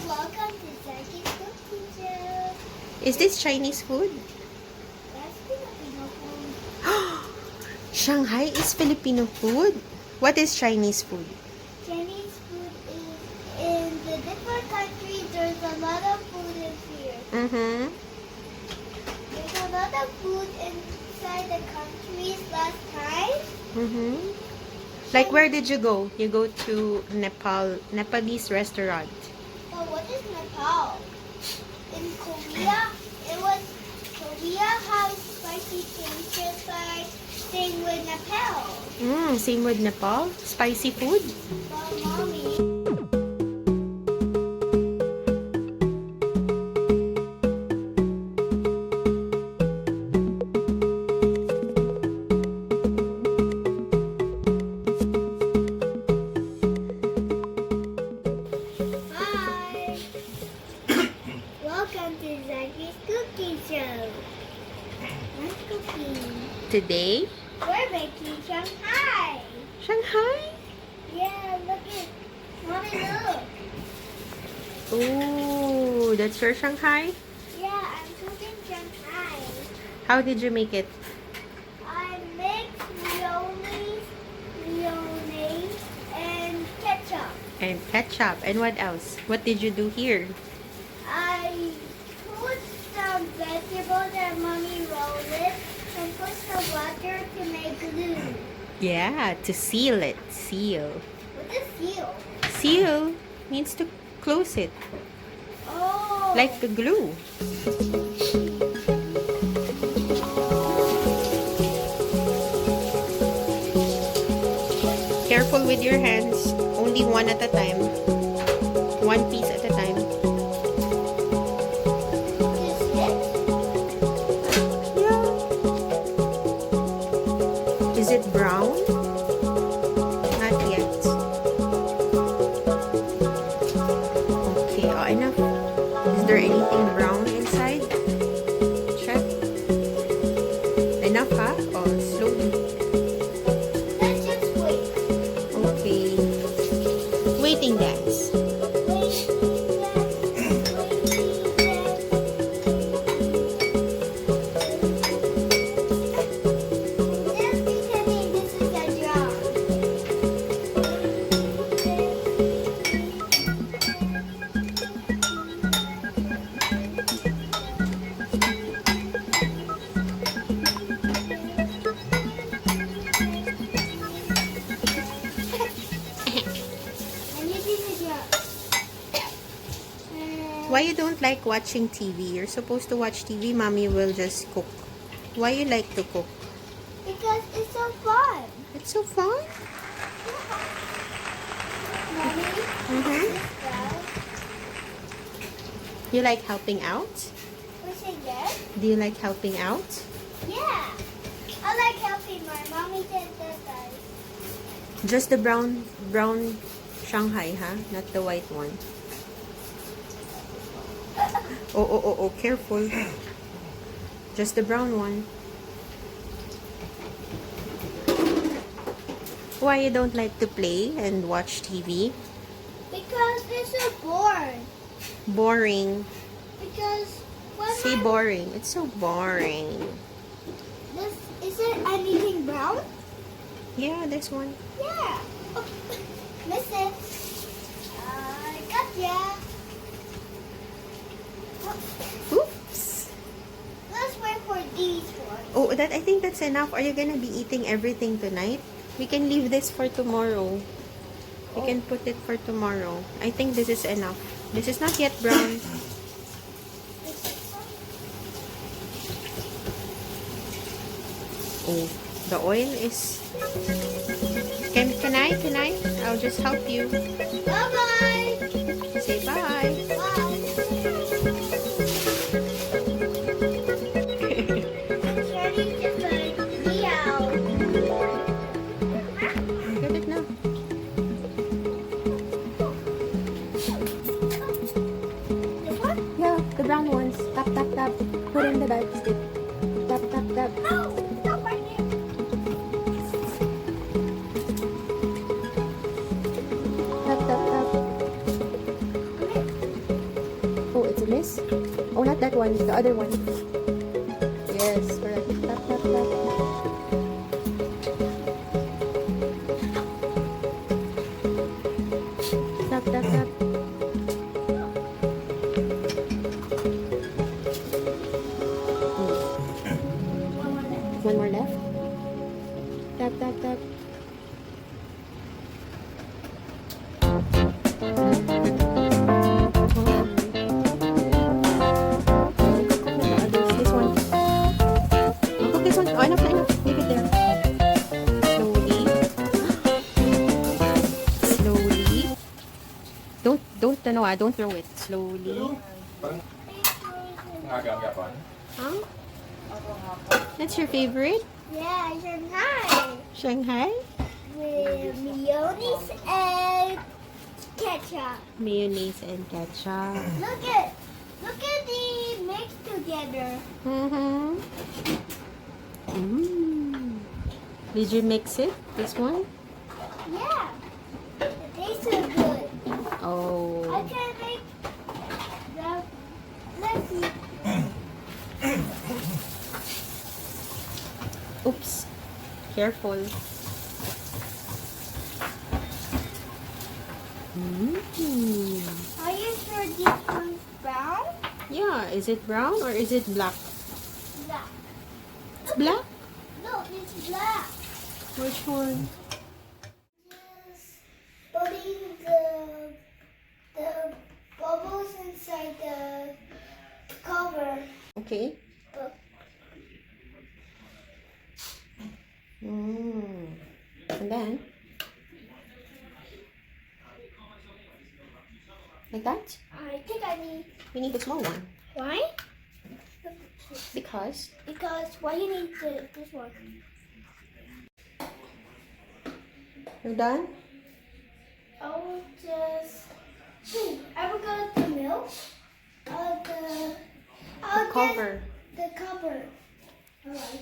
welcome to Jackie's Cooking Show. Is this Chinese food? That's Filipino food. Shanghai is Filipino food? What is Chinese food? Chinese food is in the different countries. There's a lot of food in here. Mm-hmm. There's a lot of food inside the countries last time. Mm-hmm. Like, where did you go? You go to Nepalese restaurant. Oh, what is Nepal? In Korea, Korea has spicy things like same with Nepal. Same with Nepal. Spicy food. Well, mommy. Hi. Welcome to Jackie's Cooking Show. What's cooking? Today, We're making Shanghai. Shanghai. Yeah, look at. Mommy, look. Oh, that's your Shanghai? Yeah, I'm cooking Shanghai. How did you make it? I mixed mayonnaise, and ketchup. And ketchup. And what else? What did you do here? I put some vegetables and mommy rolled it and put some water to make glue. Yeah, to seal it. Seal. What is seal? Seal means to close it. Oh. Like the glue. Careful with your hands. Only one at a time. One piece at a time. Is it? Yeah. Is it brown? Not yet. Okay, enough. Is there anything brown inside? Check. Enough, huh? Oh, slowly. Let's just wait. Okay. Waiting dance. Why you don't like watching TV? You're supposed to watch TV. Mommy will just cook. Why you like to cook? Because it's so fun. It's so fun. Mommy, Mm-hmm. this guy, You like helping out? we say yes? Do you like helping out? Yeah. I like helping my mommy said that guys. Just the brown Shanghai, huh? Not the white one. Oh, careful. Just the brown one. Why you don't like to play and watch TV? Because it's so bored. Boring. Because when Say boring. It's so boring. is it anything brown? Yeah, this one. Yeah. Oh, miss it. Gotcha. Oops. Let's wait for these ones. Oh, I think that's enough. Are you gonna be eating everything tonight? We can leave this for tomorrow. We can put it for tomorrow. I think this is enough. This is not yet brown. Oh, the oil is... Can I? I'll just help you. Bye-bye. Say bye. Bye. Shirley just like meow. Get it now. This one? Yeah, the brown ones. Tap, tap, tap. Put in the bag stick. Tap, tap, tap. No, not right there. Tap, tap, tap. Okay. this? Oh, not that one. The other one. Yes, correct. Tap, tap, tap. Tap, tap, tap. One more left. Tap, tap, tap. This one. Oh, cook this one. Oh, enough, enough. Leave it there. Slowly. Slowly. Don't throw it. Slowly. Huh? That's your favorite? Yeah, Shanghai. Shanghai? With mayonnaise and ketchup. Mayonnaise and ketchup. Look at the mix together. Mm-hmm. Mm. Did you mix it? This one? Yeah, it tastes so good. I Oh. can make the. Let's see. Oops. Careful. Mm. Are you sure this one's brown? Yeah, is it brown or is it black? Black. It's black? No, it's black. Which one? Just putting the bubbles inside the cover. Okay. But Mm. And then? Like that? I think I need. We need a small one. Why? Because? Because why you need this one? You're done? I will just. I forgot the milk. The cover. The cover. Alright.